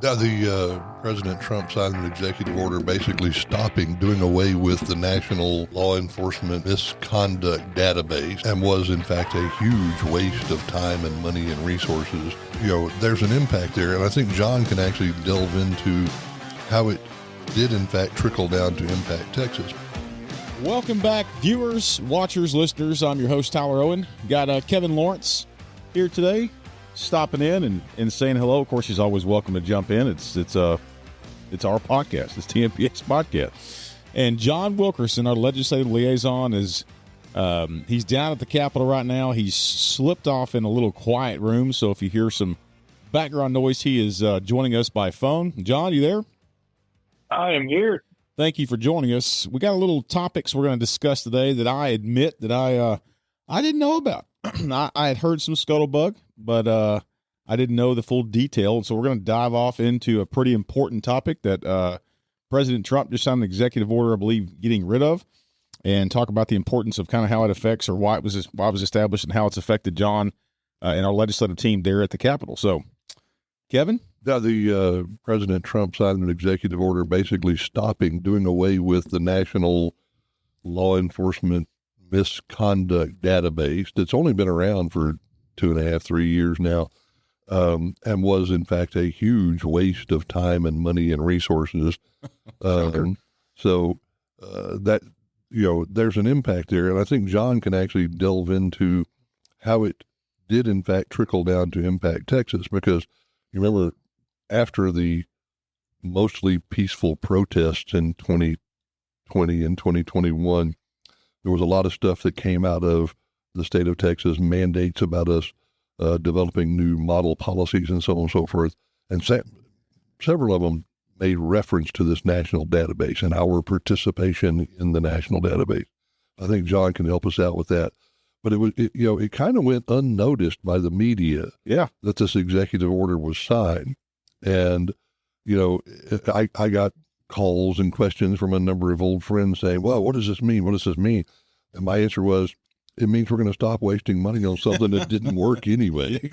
Yeah, the President Trump signed an executive order basically doing away with the National Law Enforcement Misconduct Database, and was in fact a huge waste of time and money and resources. There's an impact there, and I think John can actually delve into how it did in fact trickle down to impact Texas. Welcome back, viewers, watchers, listeners. I'm your host, Tyler Owen. Got Kevin Lawrence here today, stopping in and saying hello. Of course, he's always welcome to jump in. It's our podcast. It's Tmpa's podcast. And John Wilkerson, our legislative liaison, is he's down at the Capitol right now. He's slipped off in a little quiet room, so if you hear some background noise, he is joining us by phone. John, you there? I am here. Thank you for joining us. We got a little topics we're going to discuss today that I admit that I didn't know about. I had heard some scuttlebutt, but I didn't know the full detail. And so we're going to dive off into a pretty important topic that President Trump just signed an executive order, I believe, getting rid of, and talk about the importance of kind of how it affects, or why it was established and how it's affected John and our legislative team there at the Capitol. So, Kevin? Yeah, the President Trump signed an executive order basically doing away with the National Law Enforcement Misconduct Database that's only been around for 2.5, 3 years now, and was in fact a huge waste of time and money and resources. So that, there's an impact there, and I think John can actually delve into how it did in fact trickle down to impact Texas, because you remember after the mostly peaceful protests in 2020 and 2021, there was a lot of stuff that came out of the state of Texas, mandates about us developing new model policies and so on and so forth. And several of them made reference to this national database and our participation in the national database. I think John can help us out with that. But it kind of went unnoticed by the media that this executive order was signed. And, I got calls and questions from a number of old friends saying, well, what does this mean? What does this mean? And my answer was, it means we're going to stop wasting money on something that didn't work anyway.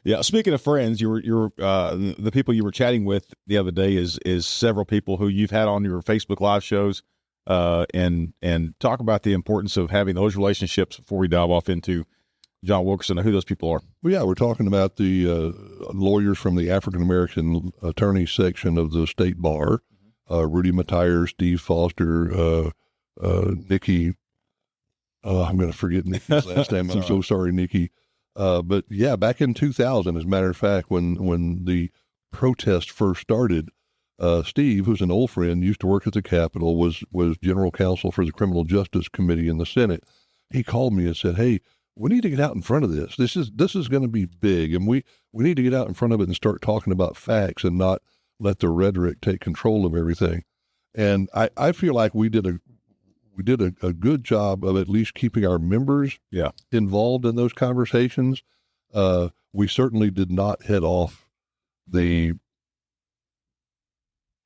Yeah. Speaking of friends, the people you were chatting with the other day is several people who you've had on your Facebook Live shows, and talk about the importance of having those relationships before we dive off into John Wilkerson and who those people are. Well, yeah, we're talking about the lawyers from the African-American attorney section of the state bar, Rudy Matire, Steve Foster, Nikki. I'm going to forget Nikki's last name. I'm so sorry, Nikki. But yeah, back in 2000, as a matter of fact, when the protest first started, Steve, who's an old friend, used to work at the Capitol, was general counsel for the Criminal Justice Committee in the Senate. He called me and said, hey, we need to get out in front of this. This is going to be big, and we need to get out in front of it and start talking about facts and not let the rhetoric take control of everything. And I feel like we did a good job of at least keeping our members involved in those conversations. We certainly did not head off the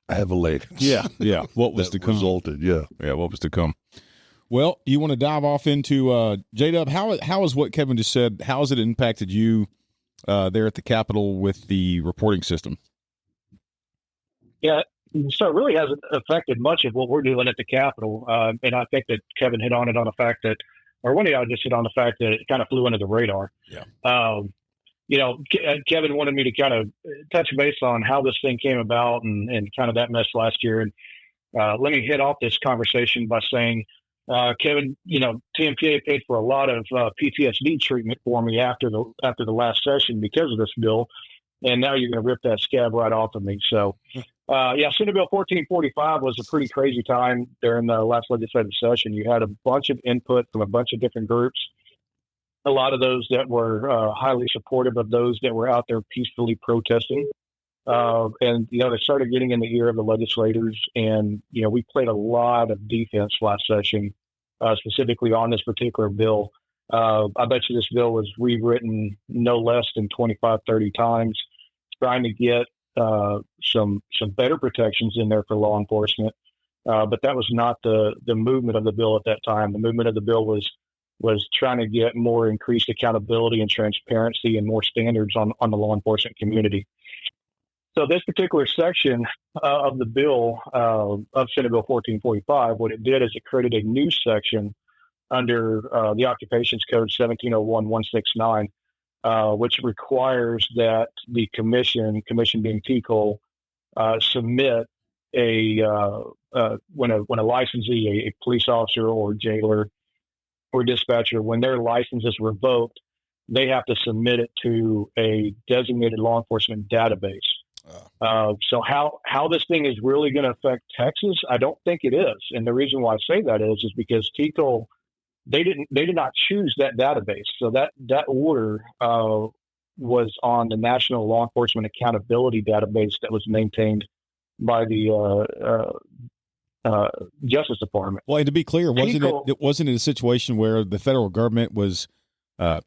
avalanche. Yeah. What was to come? Resulted, what was to come? Well, you want to dive off into J-Dub? How is what Kevin just said? How has it impacted you there at the Capitol with the reporting system? Yeah, so it really hasn't affected much of what we're doing at the Capitol, and I think that Kevin hit on it on the fact that, or one of y'all just hit on the fact that it kind of flew under the radar. Yeah. Kevin wanted me to kind of touch base on how this thing came about and kind of that mess last year. And let me hit off this conversation by saying, Kevin, Tmpa paid for a lot of PTSD treatment for me after the last session because of this bill, and now you're going to rip that scab right off of me. So, Senate Bill 1445 was a pretty crazy time during the last legislative session. You had a bunch of input from a bunch of different groups. A lot of those that were highly supportive of those that were out there peacefully protesting. And they started getting in the ear of the legislators, and, we played a lot of defense last session, specifically on this particular bill. I bet you this bill was rewritten no less than 25, 30 times, trying to get some better protections in there for law enforcement. But that was not the movement of the bill at that time. The movement of the bill was trying to get more increased accountability and transparency and more standards on the law enforcement community. So this particular section of the bill of Senate Bill 1445, what it did is it created a new section under the Occupations Code 1701-169, which requires that the commission being TCOL, submit when a licensee, a police officer or jailer or dispatcher, when their license is revoked, they have to submit it to a designated law enforcement database. So how this thing is really going to affect Texas, I don't think it is. And the reason why I say that is because TCOL, they did not choose that database. So that order was on the National Law Enforcement Accountability Database that was maintained by the Justice Department. Well, and to be clear, wasn't it a situation where the federal government was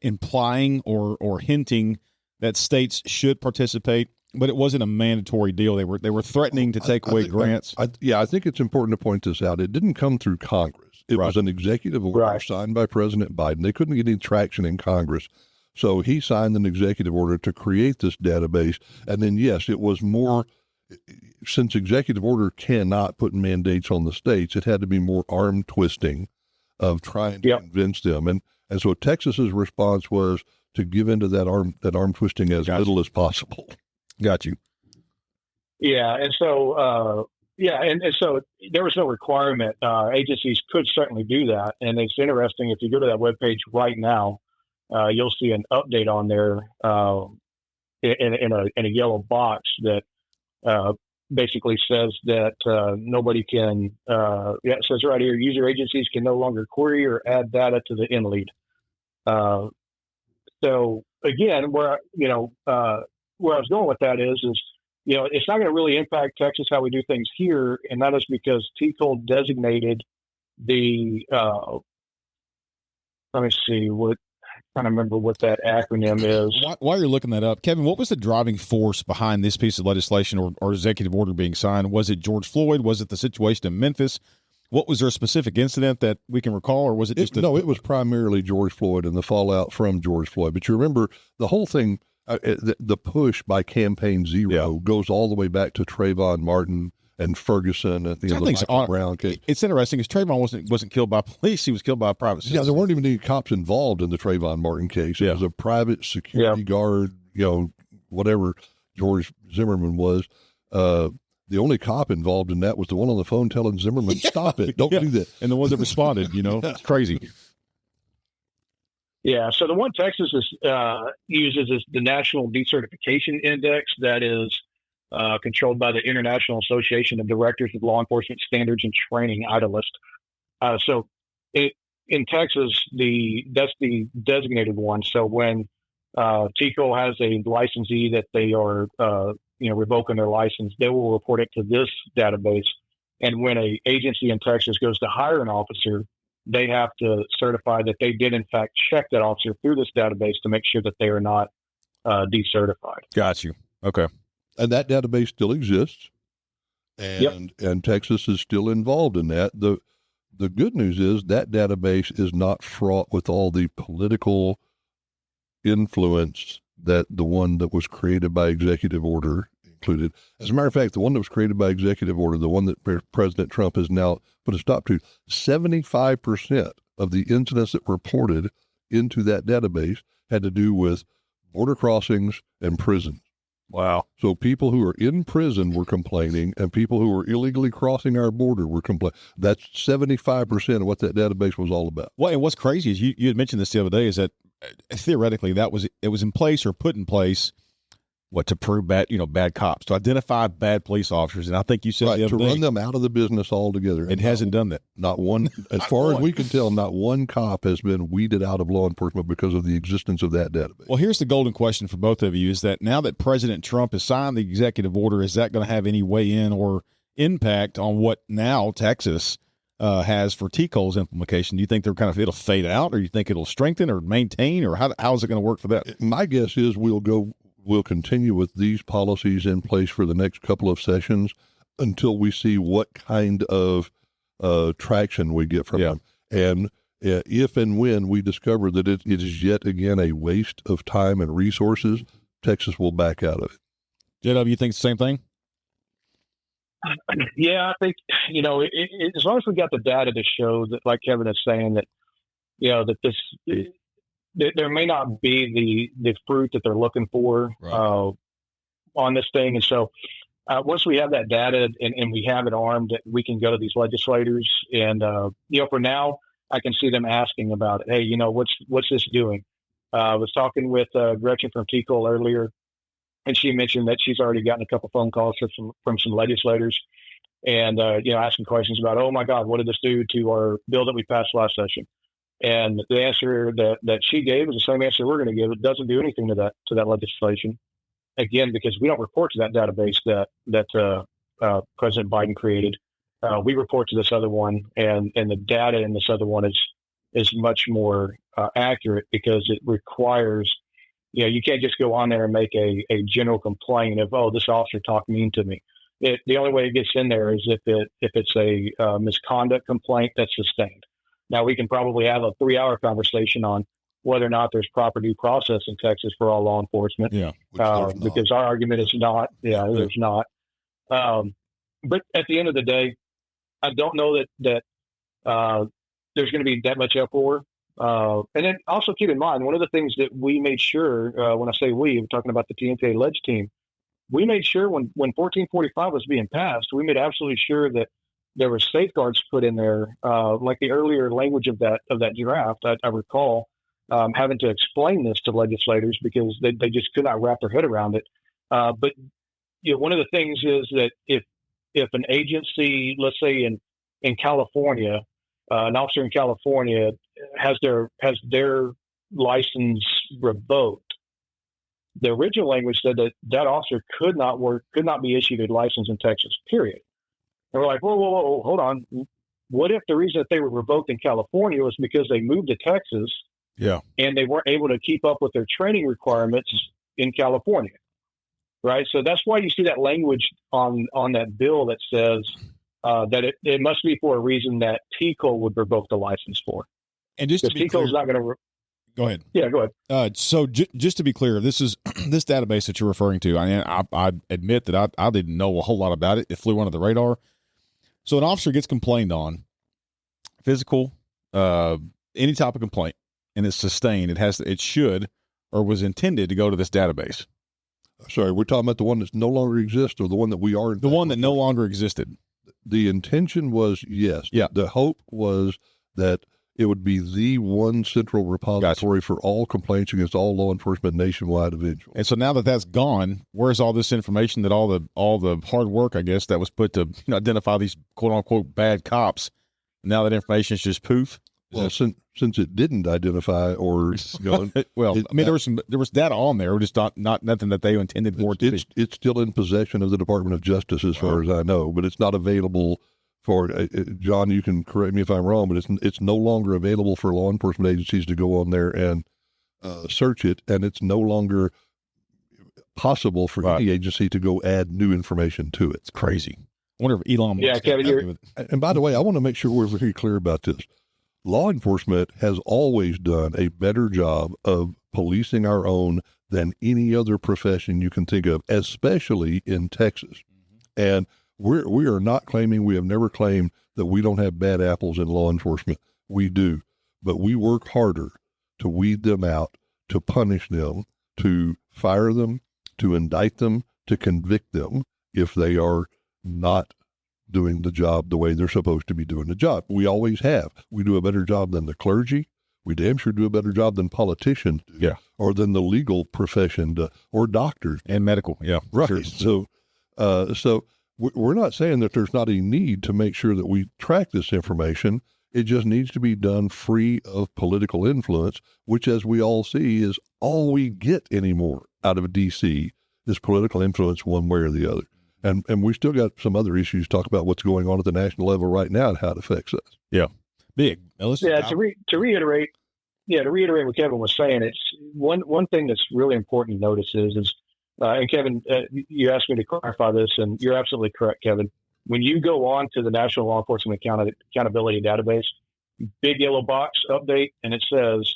implying or hinting that states should participate, but it wasn't a mandatory deal? They were threatening to take away grants. I think it's important to point this out. It didn't come through Congress. It was an executive order signed by President Biden. They couldn't get any traction in Congress. So he signed an executive order to create this database. And then, yes, it was more, since executive order cannot put mandates on the states, it had to be more arm twisting of trying to convince them. And so Texas's response was to give into that arm twisting as little as possible. Got you. Yeah. And so, and so there was no requirement. Agencies could certainly do that. And it's interesting, if you go to that webpage right now, you'll see an update on there in a yellow box that basically says that nobody can, it says right here, user agencies can no longer query or add data to the InLead. So again, where I was going with that is it's not going to really impact Texas how we do things here, and that is because TCOL designated the. Let me see what. Trying to remember what that acronym is. While you're looking that up, Kevin, what was the driving force behind this piece of legislation or executive order being signed? Was it George Floyd? Was it the situation in Memphis? What was there a specific incident that we can recall, or was it just no? It was primarily George Floyd and the fallout from George Floyd. But you remember the whole thing. The push by Campaign Zero goes all the way back to Trayvon Martin and Ferguson at the Michael Brown case. It's interesting because Trayvon wasn't killed by police; he was killed by a private citizen. Yeah, there weren't even any cops involved in the Trayvon Martin case. It was a private security guard, whatever George Zimmerman was. The only cop involved in that was the one on the phone telling Zimmerman, "Stop it! Don't do that." And the one that responded, it's crazy. Yeah, so the one Texas uses is the National Decertification Index that is controlled by the International Association of Directors of Law Enforcement Standards and Training, IDALIST. So in Texas, that's the designated one. So when TCOL has a licensee that they are revoking their license, they will report it to this database. And when an agency in Texas goes to hire an officer, they have to certify that they did in fact check that officer through this database to make sure that they are not decertified. Got you. Okay. And that database still exists, and Texas is still involved in that. The good news is that database is not fraught with all the political influence that the one that was created by executive order included. As a matter of fact, the one that was created by executive order, the one that President Trump has now put a stop to, 75% of the incidents that were reported into that database had to do with border crossings and prisons. Wow. So people who are in prison were complaining, and people who were illegally crossing our border were complaining. That's 75% of what that database was all about. Well, and what's crazy is you had mentioned this the other day, is that theoretically it was in place or put in place to prove bad cops, to identify bad police officers. And I think you said to run them out of the business altogether. It hasn't done that. Not one, as far as we can tell, not one cop has been weeded out of law enforcement because of the existence of that database. Well, here's the golden question for both of you, is that now that President Trump has signed the executive order, is that going to have any weigh in or impact on what now Texas has for TCOL's implementation? Do you think it'll fade out, or you think it'll strengthen or maintain, or how is it going to work for that? My guess is we'll continue with these policies in place for the next couple of sessions until we see what kind of traction we get from them. And if and when we discover that it is yet again a waste of time and resources, Texas will back out of it. JW, you think the same thing? Yeah, I think, as long as we got the data to show that, like Kevin is saying, that, that that there may not be the fruit that they're looking for on this thing. And so once we have that data and we have it armed, we can go to these legislators. And, for now, I can see them asking about it. Hey, what's this doing? I was talking with Gretchen from TCOL earlier, and she mentioned that she's already gotten a couple phone calls from some legislators and, asking questions about, oh, my God, what did this do to our bill that we passed last session? And the answer that she gave is the same answer we're going to give. It doesn't do anything to that legislation. Again, because we don't report to that database that President Biden created. We report to this other one, and the data in this other one is much more accurate because it requires, you can't just go on there and make a general complaint of, oh, this officer talked mean to me. The only way it gets in there is if it's a misconduct complaint that's sustained. Now, we can probably have a 3-hour conversation on whether or not there's proper due process in Texas for all law enforcement. Yeah, because our argument is not. Yeah, there's not. But at the end of the day, I don't know that there's going to be that much uproar. And then also keep in mind, one of the things that we made sure, when I say we, I'm talking about the Tmpa Ledge team, we made sure when 1445 was being passed, we made absolutely sure that there were safeguards put in there, like the earlier language of that draft. I recall having to explain this to legislators because they just could not wrap their head around it. But one of the things is that if an agency, let's say in California, an officer in California has their license revoked, the original language said that officer could not be issued a license in Texas, period. And we're like, whoa, hold on. What if the reason that they were revoked in California was because they moved to Texas? Yeah. And they weren't able to keep up with their training requirements in California. Right. So that's why you see that language on that bill that says that it must be for a reason that TCOL would revoke the license for. And just to be TCOL is clear, not going to. Go ahead. Yeah, go ahead. So just to be clear, this is this database that you're referring to. I admit that I didn't know a whole lot about it. It flew under the radar. So an officer gets complained on, physical, any type of complaint, and it's sustained. It should or was intended to go to this database. Sorry, we're talking about the one that no longer exists or the one that we are. The one that no longer existed. The intention was, yes. Yeah. The hope was that it would be the one central repository for all complaints against all law enforcement nationwide eventually. And so now that that's gone, where's all this information that all the hard work, I guess, that was put to identify these quote unquote bad cops? Now that information is just poof. Well, since it didn't identify or there was data on there, just not nothing that they intended for it to be. It's still in possession of the Department of Justice as far as I know, but it's not available for John. You can correct me if I'm wrong, but it's no longer available for law enforcement agencies to go on there and search it, and it's no longer possible for any agency to go add new information to it. It's crazy. I wonder if Elon. Yeah, Kevin. And by the way, I want to make sure we're very clear about this. Law enforcement has always done a better job of policing our own than any other profession you can think of, especially in Texas. Mm-hmm. And we are not claiming, we have never claimed that we don't have bad apples in law enforcement. We do, but we work harder to weed them out, to punish them, to fire them, to indict them, to convict them if they are not doing the job the way they're supposed to be doing the job. We always have. We do a better job than the clergy. We damn sure do a better job than politicians do, or than the legal profession or doctors and medical. Yeah, right. Sure. So we're not saying that there's not a need to make sure that we track this information. It just needs to be done free of political influence, which, as we all see, is all we get anymore out of D.C. is political influence one way or the other. And we still got some other issues to talk about what's going on at the national level right now and how it affects us. Yeah. Big. To reiterate what Kevin was saying, it's one thing that's really important to notice is and Kevin, you asked me to clarify this, and you're absolutely correct, Kevin. When you go on to the National Law Enforcement Accountability Database, big yellow box update, and it says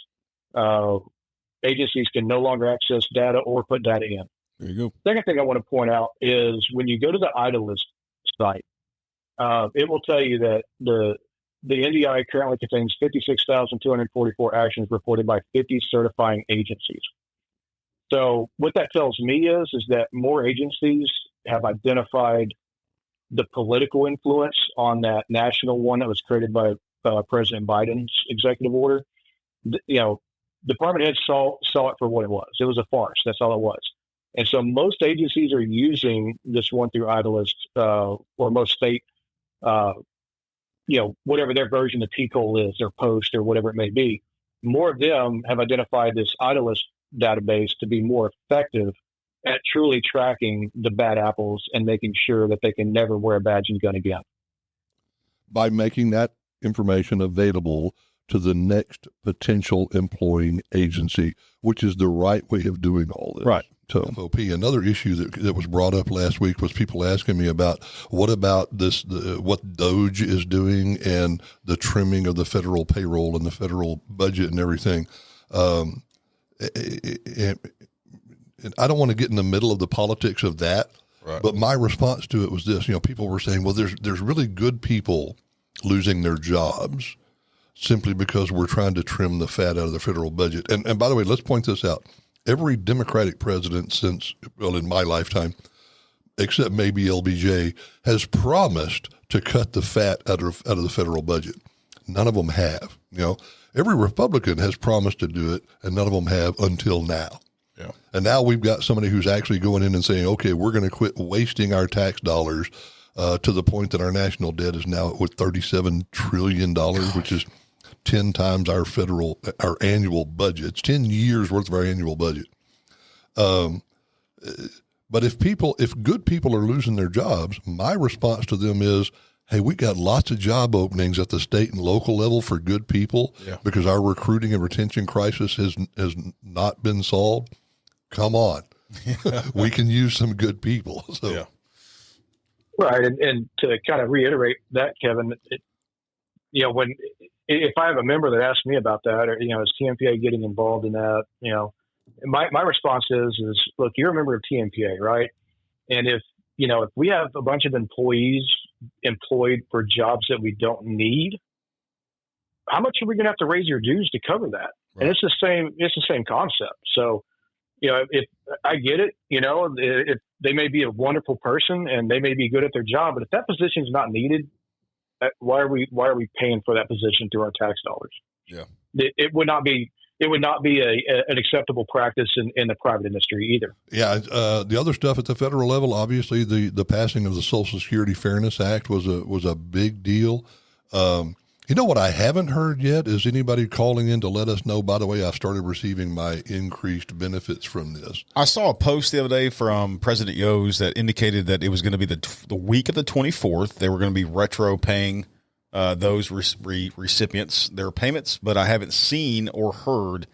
agencies can no longer access data or put data in. There you go. Second thing I want to point out is when you go to the IDList site, it will tell you that the NDI currently contains 56,244 actions reported by 50 certifying agencies. So what that tells me is that more agencies have identified the political influence on that national one that was created by President Biden's executive order. Department heads saw it for what it was. It was a farce. That's all it was. And so most agencies are using this one through IDList, or most state, whatever their version of TCOL is, their post or whatever it may be. More of them have identified this IDList database to be more effective at truly tracking the bad apples and making sure that they can never wear a badge and gun again. By making that information available to the next potential employing agency, which is the right way of doing all this. Right. So, FOP, another issue that was brought up last week was people asking me about what about what DOGE is doing and the trimming of the federal payroll and the federal budget and everything. And I don't want to get in the middle of the politics of that, right. But my response to it was this: people were saying, well, there's really good people losing their jobs simply because we're trying to trim the fat out of the federal budget. And by the way, let's point this out. Every Democratic president in my lifetime, except maybe LBJ, has promised to cut the fat out of the federal budget. None of them have. Every Republican has promised to do it, and none of them have until now. Yeah. And now we've got somebody who's actually going in and saying, okay, we're going to quit wasting our tax dollars to the point that our national debt is now at $37 trillion, which is 10 times our annual budget. It's 10 years worth of our annual budget. But if good people are losing their jobs, my response to them is, hey, we got lots of job openings at the state and local level for good people because our recruiting and retention crisis has not been solved. Come on. We can use some good people. So. Yeah. Right. And to kind of reiterate that, Kevin, if I have a member that asks me about that, or, is Tmpa getting involved in that? My response is, look, you're a member of Tmpa, right? And if we have a bunch of employees employed for jobs that we don't need, how much are we going to have to raise your dues to cover that? Right. And it's the same concept. So, if I get it, if they may be a wonderful person and they may be good at their job, but if that position is not needed, why are we paying for that position through our tax dollars? Yeah, it would not be an acceptable practice in the private industry either. Yeah, the other stuff at the federal level, obviously the passing of the Social Security Fairness Act was a big deal. What I haven't heard yet is anybody calling in to let us know, by the way, I've started receiving my increased benefits from this. I saw a post the other day from President Yo's that indicated that it was going to be the week of the 24th. They were going to be retro paying those recipients their payments, but I haven't seen or heard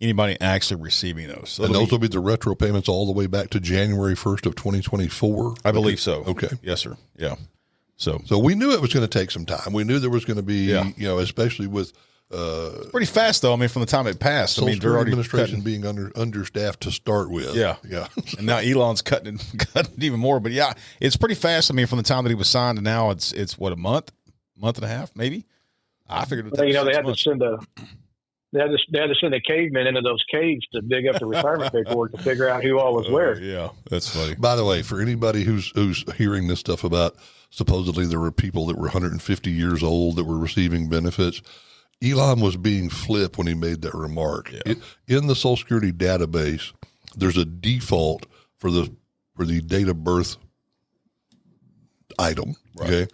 anybody actually receiving those. So and those will be the retro payments all the way back to January 1st of 2024? I believe so. Okay. Yes, sir. Yeah. So we knew it was going to take some time. We knew there was going to be, especially with pretty fast though. I mean, from the time it passed, Social Security Administration being understaffed to start with. Yeah. And now Elon's cutting even more. But yeah, it's pretty fast. I mean, from the time that he was signed to now, it's what, a month and a half, maybe. I figured it would take 6 months. They had to send a caveman into those caves to dig up the retirement paperwork to figure out who all was where. Yeah, that's funny. By the way, for anybody who's hearing this stuff about supposedly there were people that were 150 years old that were receiving benefits, Elon was being flip when he made that remark. Yeah. In the Social Security database, there's a default for the date of birth item. Right. Okay,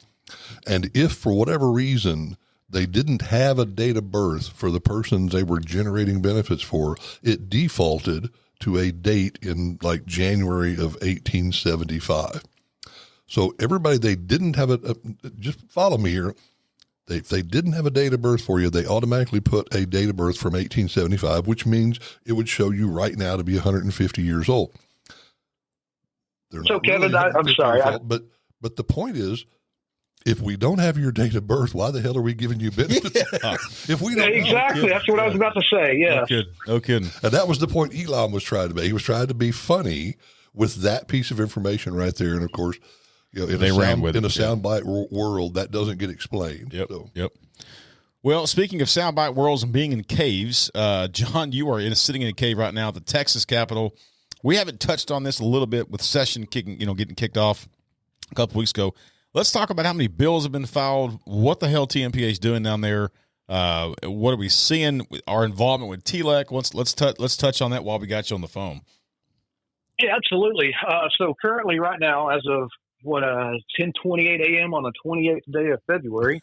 and if for whatever reason they didn't have a date of birth for the persons they were generating benefits for, it defaulted to a date in like January of 1875. So everybody, they didn't have just follow me here. If they didn't have a date of birth for you, they automatically put a date of birth from 1875, which means it would show you right now to be 150 years old. So Kevin, I'm sorry. But the point is, if we don't have your date of birth, why the hell are we giving you benefits? Yeah. If we don't exactly, that's what I was about to say. Yeah, no kidding. And that was the point Elon was trying to make. He was trying to be funny with that piece of information right there. And of course, in They ran with in it, a soundbite world, that doesn't get explained. Yep. So. Yep. Well, speaking of soundbite worlds and being in caves, John, you are sitting in a cave right now at the Texas Capitol. We haven't touched on this a little bit with session getting kicked off a couple weeks ago. Let's talk about how many bills have been filed, what the hell Tmpa is doing down there, what are we seeing, our involvement with TLEC. Let's touch on that while we got you on the phone. Yeah, absolutely. So currently, right now, as of 10:28 a.m. on the 28th day of February,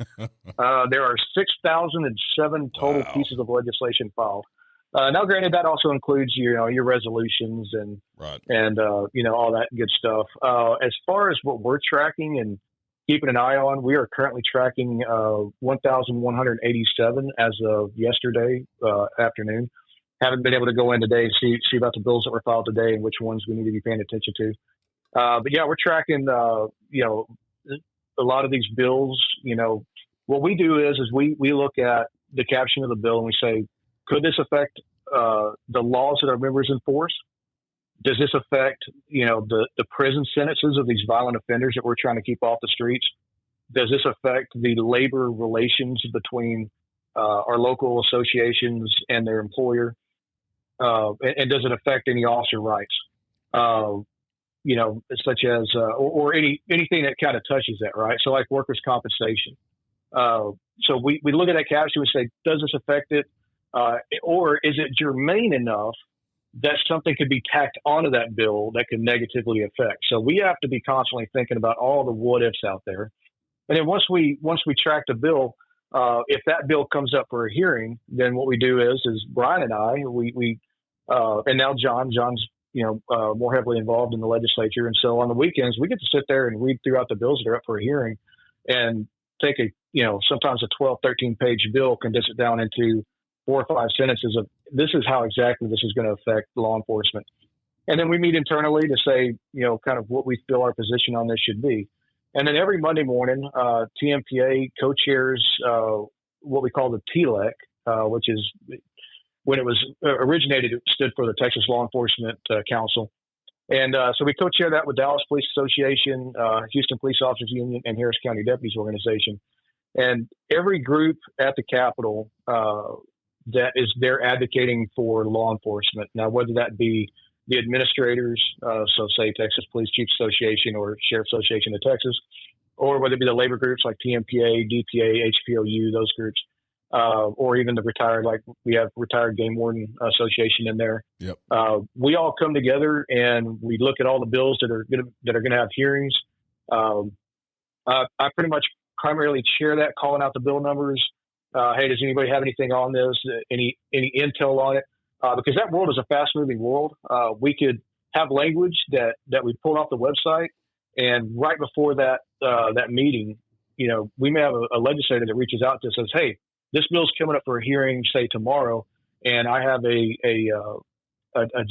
there are 6,007 total pieces of legislation filed. Now, granted, that also includes your resolutions and all that good stuff. As far as what we're tracking and keeping an eye on, we are currently tracking 1,187 as of yesterday afternoon. Haven't been able to go in today and see about the bills that were filed today and which ones we need to be paying attention to. But yeah, we're tracking a lot of these bills. What we do is we look at the caption of the bill and we say, could this affect the laws that our members enforce? Does this affect, the prison sentences of these violent offenders that we're trying to keep off the streets? Does this affect the labor relations between our local associations and their employer? And does it affect any officer rights? Such as or anything that kind of touches that, right? So like workers' compensation. So we look at that caption and say, does this affect it? Or is it germane enough that something could be tacked onto that bill that could negatively affect? So we have to be constantly thinking about all the what ifs out there. And then once we track the bill, if that bill comes up for a hearing, then what we do is Brian and I, and now John's more heavily involved in the legislature. And so on the weekends, we get to sit there and read throughout the bills that are up for a hearing and take sometimes a 12, 13 page bill, condense it down into 4 or 5 sentences of this is how exactly this is going to affect law enforcement. And then we meet internally to say, kind of what we feel our position on this should be. And then every Monday morning, Tmpa co-chairs what we call the TLEC, which is when it was originated, it stood for the Texas Law Enforcement Council. And so we co-chair that with Dallas Police Association, Houston Police Officers Union, and Harris County Deputies Organization. And every group at the Capitol that is there advocating for law enforcement. Now, whether that be the administrators, so say Texas Police Chiefs Association or Sheriff's Association of Texas, or whether it be the labor groups like Tmpa, DPA, HPOU, those groups, or even the retired, like we have Retired Game Warden Association in there. Yep. We all come together and we look at all the bills that are going to have hearings. I pretty much primarily chair that, calling out the bill numbers. Hey, does anybody have anything on this? Any intel on it? Because that world is a fast moving world. We could have language that we pulled off the website, and right before that meeting, we may have a legislator that reaches out to us and says, hey, this bill's coming up for a hearing, say tomorrow, and I have a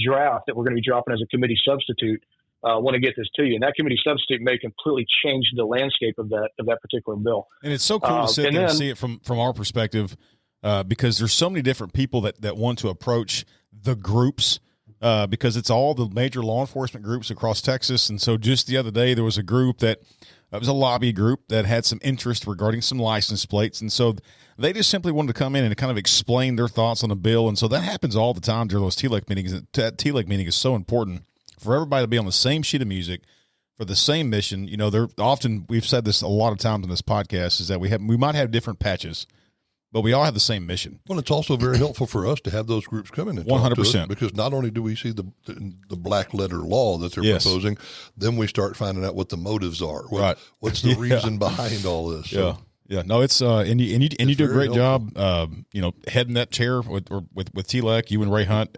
draft that we're going to be dropping as a committee substitute. Want to get this to you, and that committee substitute may completely change the landscape of that particular bill. And it's so cool to sit there and see it from our perspective, because there's so many different people that want to approach the groups, because it's all the major law enforcement groups across Texas. And so just the other day, there was a group that was a lobby group that had some interest regarding some license plates. And so they just simply wanted to come in and kind of explain their thoughts on the bill. And so that happens all the time during those TLEC meetings. That TLEC meeting is so important for everybody to be on the same sheet of music for the same mission. They're often, we've said this a lot of times in this podcast, is that we might have different patches, but we all have the same mission. Well, it's also very helpful for us to have those groups come in and talk 100%. to us, because not only do we see the black letter law that they're proposing, then we start finding out what the motives are. What's the reason behind all this? So. Yeah. No, it's and you do a great job. Heading that chair with TLEC, you and Ray Hunt.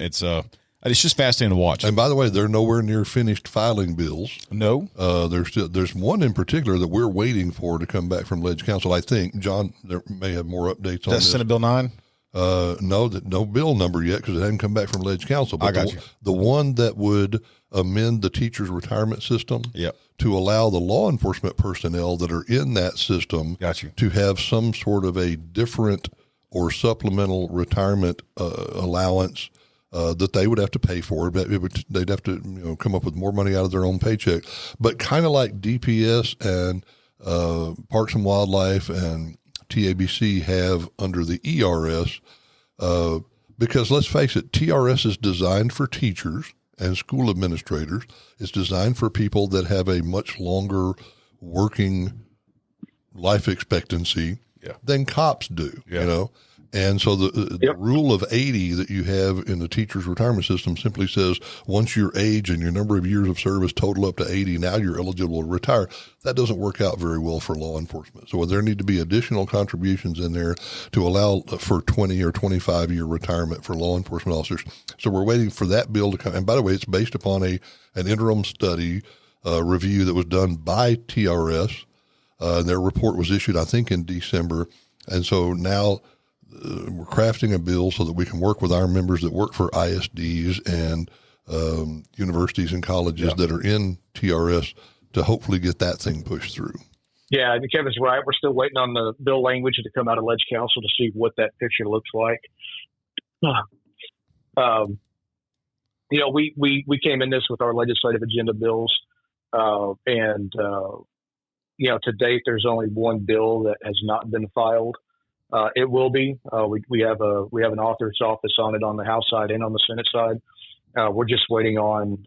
It's just fascinating to watch. And by the way, they're nowhere near finished filing bills. No. There's one in particular that we're waiting for to come back from Ledge Council. I think, John, there may have more updates on this. Senate Bill 9? No bill number yet, because it hadn't come back from Ledge Council. But I got you. The one that would amend the teacher's retirement system to allow the law enforcement personnel that are in that system to have some sort of a different or supplemental retirement allowance that they would have to pay for it. But they'd have to come up with more money out of their own paycheck. But kind of like DPS and Parks and Wildlife and TABC have under the ERS, because let's face it, TRS is designed for teachers and school administrators. It's designed for people that have a much longer working life expectancy than cops do, And so the rule of 80 that you have in the teacher's retirement system simply says once your age and your number of years of service total up to 80, now you're eligible to retire. That doesn't work out very well for law enforcement. So there need to be additional contributions in there to allow for 20 or 25-year retirement for law enforcement officers. So we're waiting for that bill to come. And by the way, it's based upon an interim study review that was done by TRS. Their report was issued, I think, in December. And so now we're crafting a bill so that we can work with our members that work for ISDs and universities and colleges that are in TRS to hopefully get that thing pushed through. Yeah, Kevin's right. We're still waiting on the bill language to come out of Ledge Council to see what that picture looks like. We came in this with our legislative agenda bills, and to date, there's only one bill that has not been filed. It will be. We have an author's office on it on the House side and on the Senate side. We're just waiting on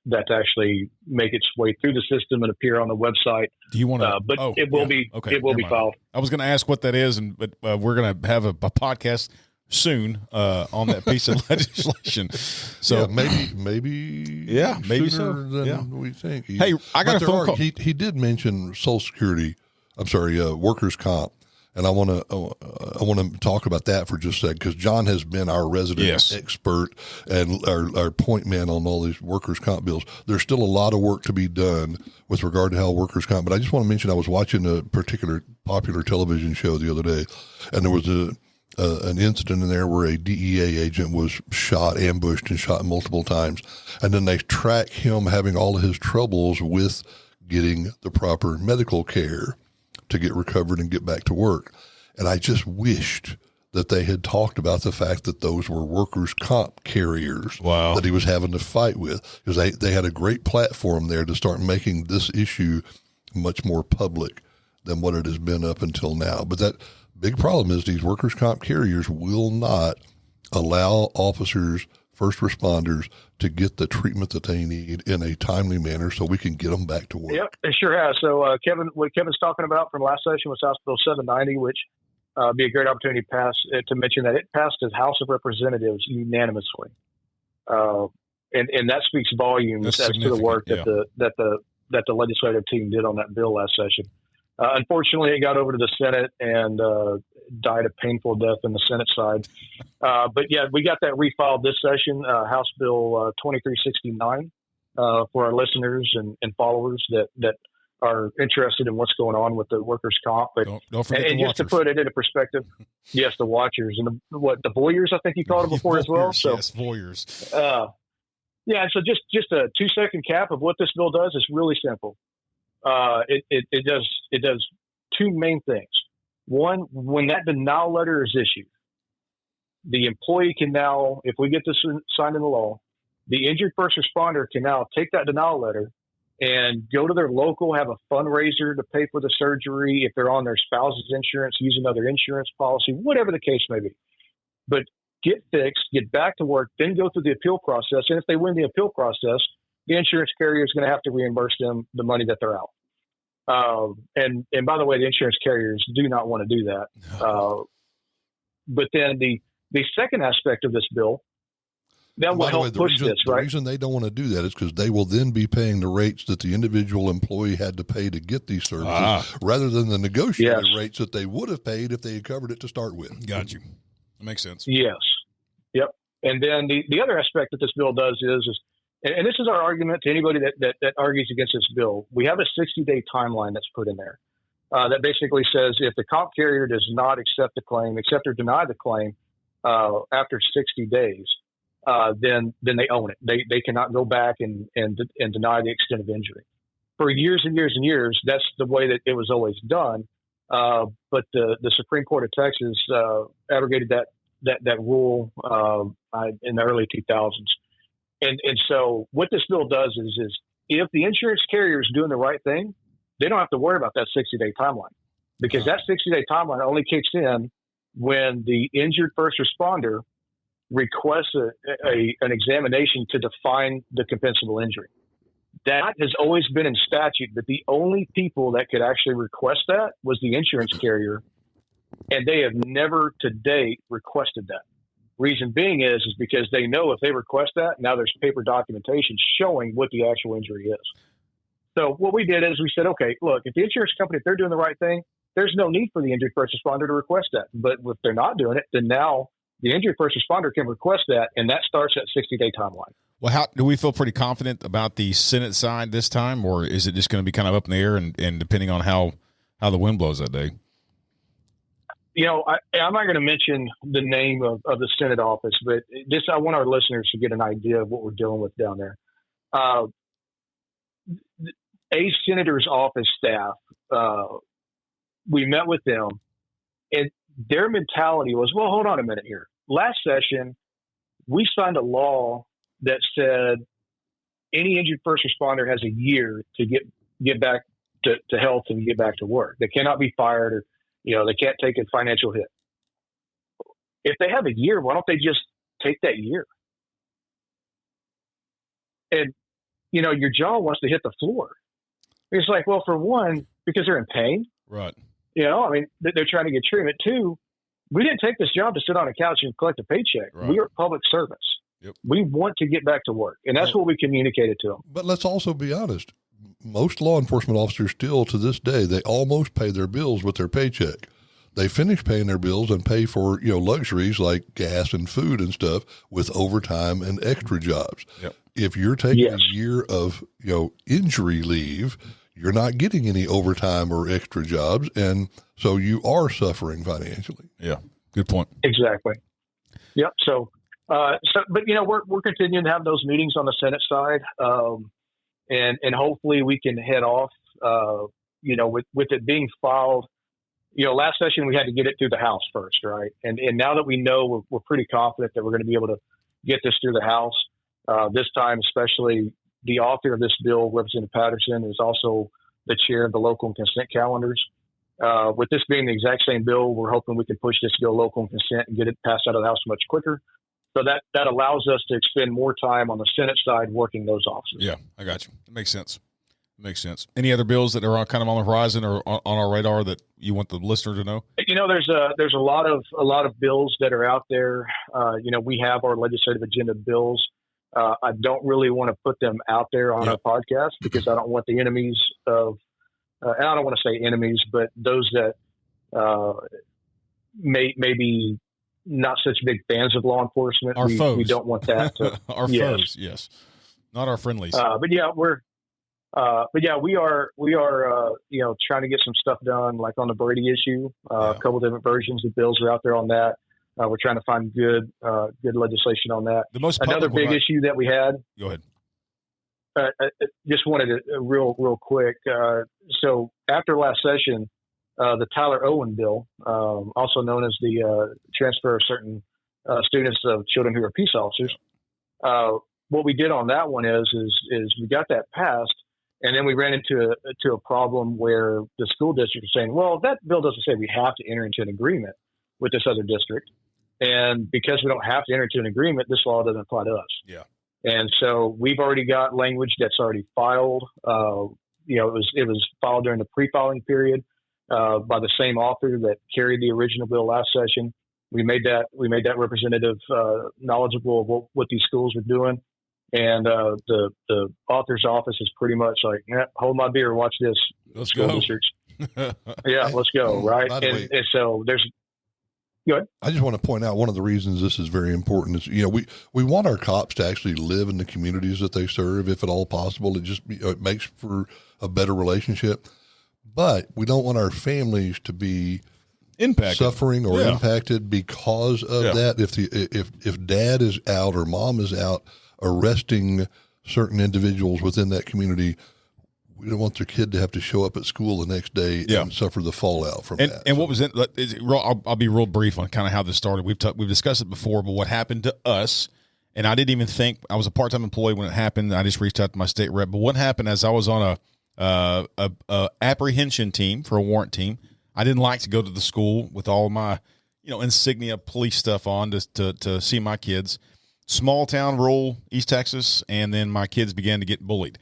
that to actually make its way through the system and appear on the website. Do you want to? But it will be. Okay, it will be filed. I was going to ask what that is, but we're going to have a podcast soon on that piece of legislation. So maybe so than we think. Hey, I got a phone call. He did mention Social Security. I'm sorry, workers' comp. And I want to talk about that for just a second, because John has been our resident expert and our point man on all these workers' comp bills. There's still a lot of work to be done with regard to how workers' comp. But I just want to mention I was watching a particular popular television show the other day, and there was an incident in there where a DEA agent was ambushed and shot multiple times, and then they track him having all of his troubles with getting the proper medical care to get recovered and get back to work. And I just wished that they had talked about the fact that those were workers' comp carriers that he was having to fight with, because they had a great platform there to start making this issue much more public than what it has been up until now. But that big problem is these workers' comp carriers will not allow officers, first responders, to get the treatment that they need in a timely manner so we can get them back to work. Yep, it sure has. So, what Kevin's talking about from last session was House Bill 790, which be a great opportunity to mention that it passed the House of Representatives unanimously. And that speaks volumes as to the work that the legislative team did on that bill last session. Unfortunately, it got over to the Senate and died a painful death in the Senate side. But yeah, we got that refiled this session, House Bill 2369, for our listeners and followers that are interested in what's going on with the workers' comp. But don't forget and just to put it into perspective, yes, the watchers and the voyeurs, I think you called them before as well. So yes, voyeurs. Yeah, so just a 2-second cap of what this bill does is really simple. It does two main things. One, when that denial letter is issued, the employee can now, if we get this signed into law, the injured first responder can now take that denial letter and go to their local, have a fundraiser to pay for the surgery. If they're on their spouse's insurance, use another insurance policy, whatever the case may be. But get fixed, get back to work, then go through the appeal process. And if they win the appeal process, the insurance carrier is going to have to reimburse them the money that they're out. And by the way, the insurance carriers do not want to do that. But then the second aspect of this bill, that will help push this, right? The reason they don't want to do that is because they will then be paying the rates that the individual employee had to pay to get these services, rather than the negotiated rates that they would have paid if they had covered it to start with. Got you. That makes sense. Yes. Yep. And then the other aspect that this bill does is and this is our argument to anybody that argues against this bill. We have a 60-day timeline that's put in there that basically says if the comp carrier does not accept or deny the claim after 60 days, then they own it. They cannot go back and deny the extent of injury. For years and years and years, that's the way that it was always done. But the Supreme Court of Texas abrogated that that rule in the early 2000s. And so what this bill does is if the insurance carrier is doing the right thing, they don't have to worry about that 60-day timeline, because that 60-day timeline only kicks in when the injured first responder requests an examination to define the compensable injury. That has always been in statute, but the only people that could actually request that was the insurance carrier, and they have never to date requested that. Reason being is because they know if they request that, now there's paper documentation showing what the actual injury is. So what we did is we said, okay, look, if the insurance company, if they're doing the right thing, there's no need for the injured first responder to request that. But if they're not doing it, then now the injured first responder can request that, and that starts at 60-day timeline. Well, how do we feel pretty confident about the Senate side this time, or is it just going to be kind of up in the air and depending on how the wind blows that day? I'm not going to mention the name of the Senate office, but I want our listeners to get an idea of what we're dealing with down there. A senator's office staff, we met with them, and their mentality was, well, hold on a minute here. Last session, we signed a law that said any injured first responder has a year to get back to health and get back to work. They cannot be fired, or they can't take a financial hit. If they have a year, why don't they just take that year? And your jaw wants to hit the floor. It's like, well, for one, because they're in pain. Right. They're trying to get treatment. Two, we didn't take this job to sit on a couch and collect a paycheck. Right. We are public servants. Yep. We want to get back to work, and that's what we communicated to them. But let's also be honest. Most law enforcement officers still, to this day, they almost pay their bills with their paycheck. They finish paying their bills and pay for, luxuries like gas and food and stuff with overtime and extra jobs. Yep. If you're taking a year of, injury leave, you're not getting any overtime or extra jobs. And so you are suffering financially. Yeah. Good point. Exactly. Yep. But we're continuing to have those meetings on the Senate side. And hopefully we can head off, with it being filed. Last session we had to get it through the House first, right? And now that we know, we're pretty confident that we're going to be able to get this through the House. This time, especially, the author of this bill, Representative Patterson, is also the chair of the local and consent calendars. With this being the exact same bill, we're hoping we can push this bill local and consent and get it passed out of the House much quicker. So that allows us to spend more time on the Senate side working those offices. Yeah, I got you. It makes sense. Any other bills that are kind of on the horizon or on our radar that you want the listener to know? There's a lot of bills that are out there. We have our legislative agenda bills. I don't really want to put them out there on our podcast because I don't want the enemies of, and I don't want to say enemies, but those that may be not such big fans of law enforcement. Our foes. We don't want that to our foes. Yes. Not our friendlies. We are trying to get some stuff done, like on the Brady issue. A couple different versions of bills are out there on that. We're trying to find good legislation on that. Another big issue that we had. Go ahead. Just wanted to real quick. So after last session, the Tyler Owen bill, also known as the transfer of certain students of children who are peace officers. What we did on that one is we got that passed, and then we ran into a problem where the school district is saying, well, that bill doesn't say we have to enter into an agreement with this other district. And because we don't have to enter into an agreement, this law doesn't apply to us. Yeah. And so we've already got language that's already filed. It was filed during the pre-filing period by the same author that carried the original bill last session. We made that representative knowledgeable of what these schools were doing. And the author's office is pretty much like, hold my beer, watch this. Let's school go. Districts. Yeah, let's go. Right. And so there's. Good. I just want to point out one of the reasons this is very important is, we want our cops to actually live in the communities that they serve, if at all possible. It makes for a better relationship, but we don't want our families to be suffering or impacted because of that. If dad is out or mom is out arresting certain individuals within that community, we don't want their kid to have to show up at school the next day and suffer the fallout from that. And what was it? I'll be real brief on kind of how this started. We've discussed it before, but what happened to us, and I didn't even think I was a part-time employee when it happened. I just reached out to my state rep. But what happened as I was on a apprehension team for a warrant team. I didn't like to go to the school with all my, insignia police stuff on to see my kids. Small town, rural East Texas, and then my kids began to get bullied.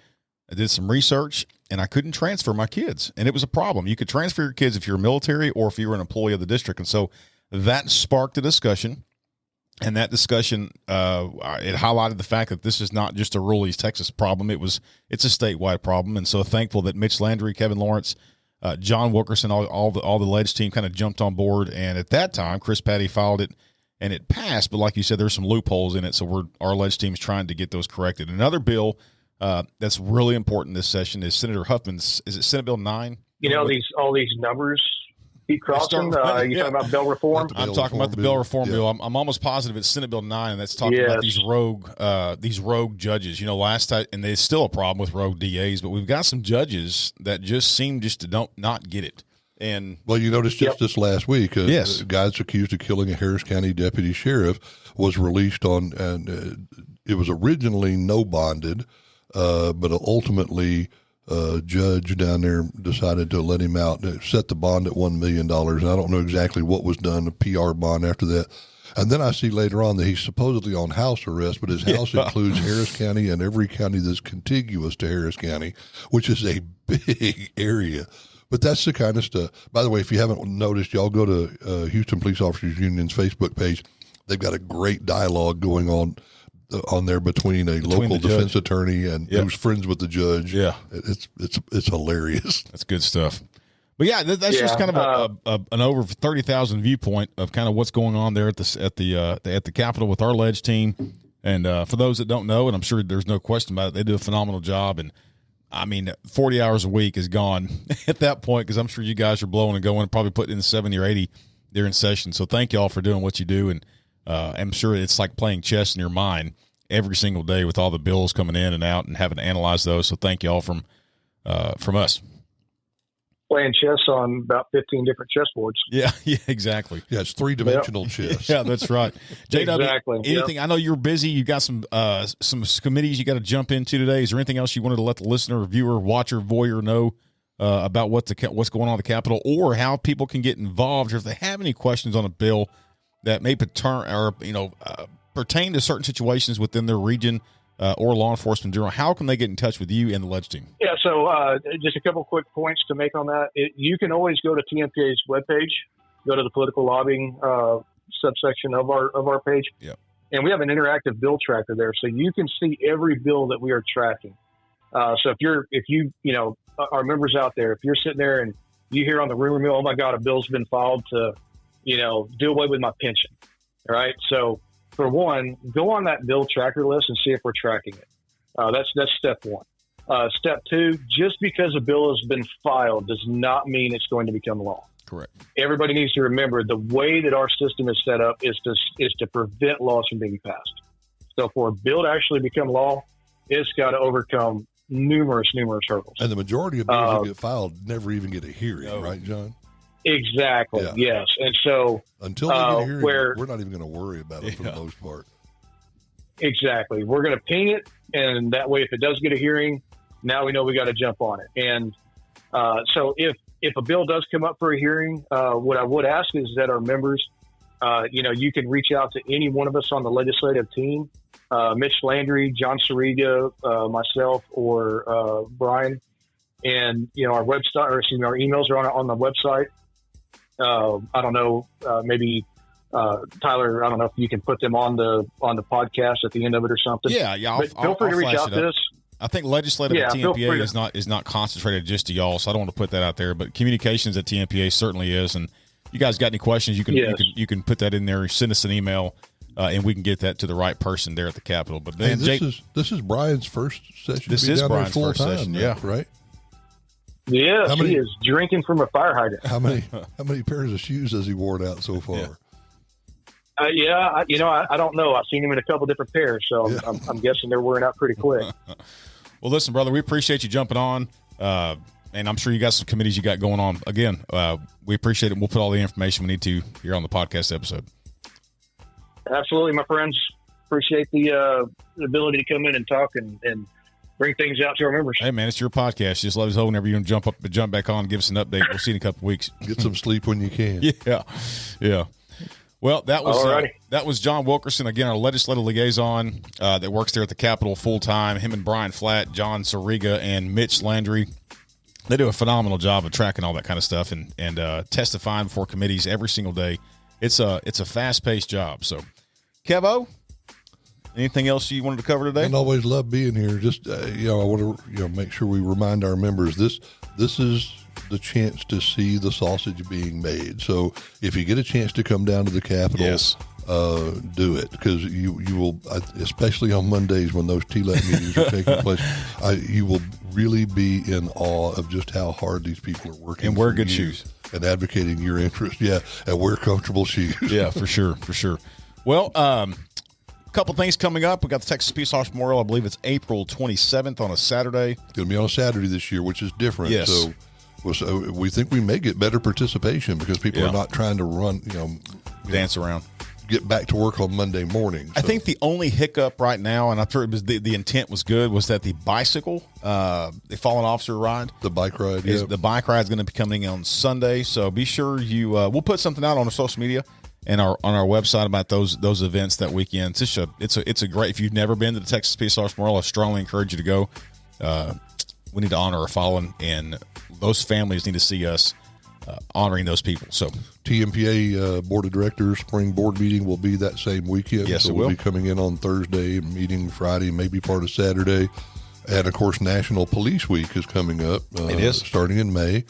I did some research, and I couldn't transfer my kids, and it was a problem. You could transfer your kids if you're military or if you were an employee of the district, and so that sparked a discussion, and that discussion it highlighted the fact that this is not just a rural East Texas problem. It's a statewide problem, and so thankful that Mitch Landry, Kevin Lawrence, John Wilkerson, all the ledge team kind of jumped on board, and at that time, Chris Patty filed it, and it passed. But like you said, there's some loopholes in it, so our ledge team is trying to get those corrected. Another bill that's really important this session is Senator Huffman's. Is it Senate Bill 9? All these numbers keep crossing. You talking about bill reform? I'm talking about the bill reform bill. I'm almost positive it's Senate Bill 9, and that's talking about these rogue judges. Last time, and there's still a problem with rogue DAs, but we've got some judges that just seem to not get it. And well, you noticed just this last week, a guy that's accused of killing a Harris County deputy sheriff was released on, and it was originally no bonded, but ultimately a judge down there decided to let him out and set the bond at $1 million. And I don't know exactly what was done, a PR bond after that. And then I see later on that he's supposedly on house arrest, but his house includes Harris County and every county that's contiguous to Harris County, which is a big area. But that's the kind of stuff. By the way, if you haven't noticed, y'all go to Houston Police Officers Union's Facebook page. They've got a great dialogue going on there between a local defense attorney and who's friends with the judge. Yeah, it's hilarious. That's good stuff. But that's just kind of an over 30,000 viewpoint of kind of what's going on there at the Capitol with our ledge team. And for those that don't know, and I'm sure there's no question about it, they do a phenomenal job. And I mean, 40 hours a week is gone at that point, because I'm sure you guys are blowing and going, probably putting in 70 or 80 during session. So thank y'all for doing what you do. And I'm sure it's like playing chess in your mind every single day with all the bills coming in and out and having to analyze those. So thank y'all from us. Playing chess on about 15 different chessboards. Yeah, exactly. Yeah, it's 3-dimensional chess. Yeah, that's right. JW, exactly. Anything? I know you're busy. You got some committees you got to jump into today. Is there anything else you wanted to let the listener, viewer, watcher, voyeur know about what's going on at the Capitol, or how people can get involved, or if they have any questions on a bill that may pertain to certain situations within their region or law enforcement in general? How can they get in touch with you and the ledge team? Yeah, so just a couple quick points to make on that. You can always go to TMPA's webpage, go to the political lobbying subsection of our page, and we have an interactive bill tracker there, so you can see every bill that we are tracking. So if you our members out there, if you're sitting there and you hear on the rumor mill, oh my God, a bill's been filed to do away with my pension, all right? So for one, go on that bill tracker list and see if we're tracking it. That's step one. Step two, just because a bill has been filed does not mean it's going to become law. Correct. Everybody needs to remember the way that our system is set up is to prevent laws from being passed. So for a bill to actually become law, it's got to overcome numerous hurdles. And the majority of bills that get filed never even get a hearing, right, John? Exactly. Yeah. Yes. And so until they get a hearing, we're not even going to worry about it for the most part. Exactly. We're going to ping it, and that way, if it does get a hearing, now we know we got to jump on it. And so if a bill does come up for a hearing, what I would ask is that our members, you can reach out to any one of us on the legislative team, Mitch Landry, John Sariga, myself, or Brian. And our website, our emails are on the website. I don't know, maybe Tyler, I don't know if you can put them on the podcast at the end of it or something. Yeah. Feel free to reach out to us. I think legislative at TMPA is not concentrated just to y'all, so I don't want to put that out there. But communications at TMPA certainly is. And you guys got any questions? You can put that in there. Send us an email, and we can get that to the right person there at the Capitol. But then this is Brian's first session. This is Brian's first session. Yeah, right. Yeah, he is drinking from a fire hydrant. How many pairs of shoes has he worn out so far? I don't know. I've seen him in a couple different pairs, so I'm guessing they're wearing out pretty quick. Well, listen, brother, we appreciate you jumping on. And I'm sure you got some committees you got going on. Again, we appreciate it. We'll put all the information we need to here on the podcast episode. Absolutely, my friends. Appreciate the ability to come in and talk and bring things out to our members. Hey, man, it's your podcast. Just let us know whenever you want to jump back on and give us an update. We'll see you in a couple of weeks. Get some sleep when you can. Yeah. Well, that was John Wilkerson, again, our legislative liaison that works there at the Capitol full time. Him and Brian Flatt, John Sariga, and Mitch Landry. They do a phenomenal job of tracking all that kind of stuff and testifying before committees every single day. It's a fast paced job. So, Kevo, anything else you wanted to cover today? And always love being here. Just I want to make sure we remind our members this is the chance to see the sausage being made. So if you get a chance to come down to the Capitol, yes, do it, because you will, especially on Mondays when those TLEP meetings are taking place, you will really be in awe of just how hard these people are working. And wear good shoes. And advocating your interest. Yeah, and wear comfortable shoes. Yeah, for sure. Well, couple things coming up. We got the Texas Peace Officer Memorial. I believe it's April 27th on a Saturday. It's going to be on a Saturday this year, which is different. Yes. So we think we may get better participation because people are not trying to run, dance around, get back to work on Monday morning. I think the only hiccup right now, and I'm sure it was the intent was good, was that the bicycle, the fallen officer ride, the bike ride, the bike ride is going to be coming on Sunday. So be sure we'll put something out on our social media and on our website about those events that weekend. It's a great. If you've never been to the Texas Peace Officer Memorial, I strongly encourage you to go. We need to honor our fallen, and those families need to see us honoring those people. So TMPA Board of Directors spring board meeting will be that same weekend. Yes, so it we'll will be coming in on Thursday, meeting Friday, maybe part of Saturday. And, of course, National Police Week is coming up. It is. Starting in May.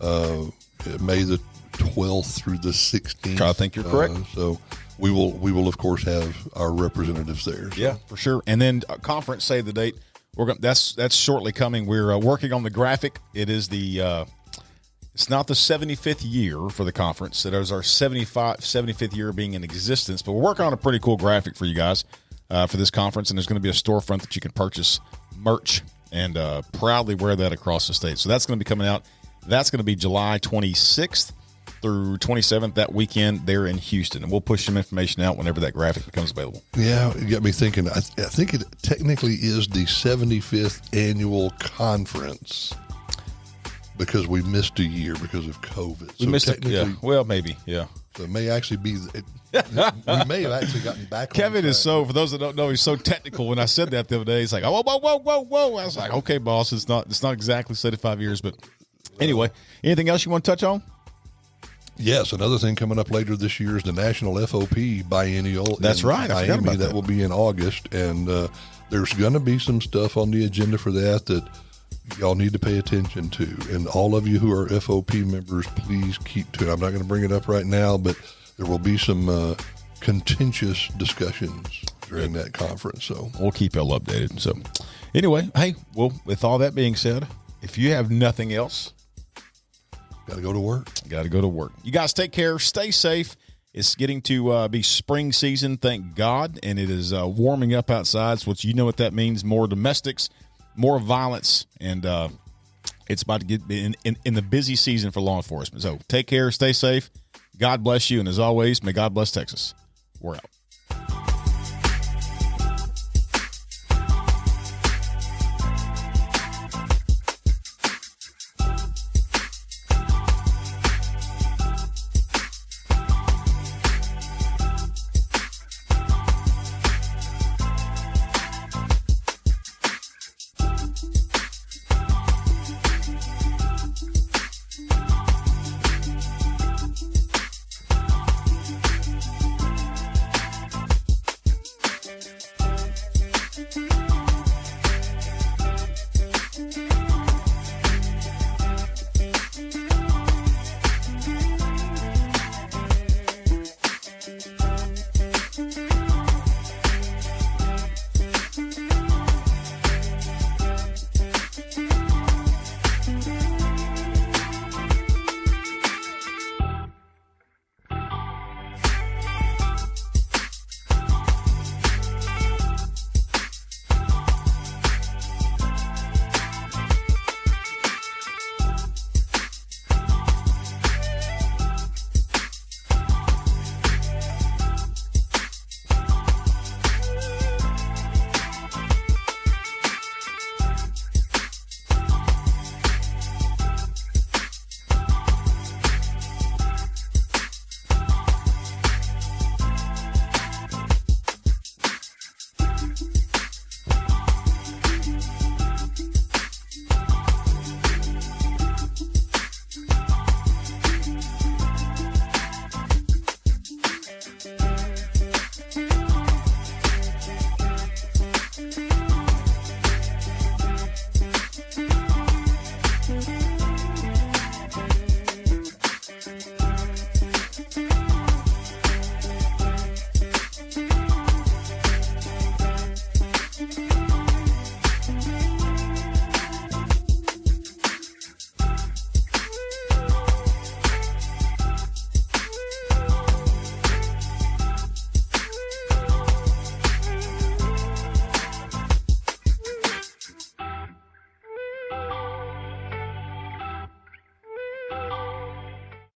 May the 12th through the 16th. I think you're correct. So we will, of course, have our representatives there. So. Yeah, for sure. And then conference, save the date. That's shortly coming. We're working on the graphic. It is it's not the 75th year for the conference. It is our 75th year being in existence, but we're working on a pretty cool graphic for you guys for this conference, and there's going to be a storefront that you can purchase merch and proudly wear that across the state. So that's going to be coming out. That's going to be July 26th through 27th, that weekend there in Houston, and we'll push some information out whenever that graphic becomes available. Yeah, you got me thinking. I think it technically is the 75th annual conference because we missed a year because of COVID. We missed it. Yeah. Well, maybe. Yeah. So it may actually be. We may have actually gotten back. Kevin is for those that don't know, he's so technical. When I said that the other day, he's like, "Oh, whoa!" I was like, "Okay, boss, it's not exactly 75 years, but anyway." Anything else you want to touch on? Yes, another thing coming up later this year is the National FOP Biennial. That's right. I forgot about that. That will be in August, and there's going to be some stuff on the agenda for that y'all need to pay attention to. And all of you who are FOP members, please keep to it. I'm not going to bring it up right now, but there will be some contentious discussions during that conference. So we'll keep y'all updated. So anyway, hey, well, with all that being said, if you have nothing else, got to go to work. You guys take care. Stay safe. It's getting to be spring season, thank God, and it is warming up outside. So you know what that means: more domestics, more violence, and it's about to get in the busy season for law enforcement. So take care. Stay safe. God bless you, and as always, may God bless Texas. We're out.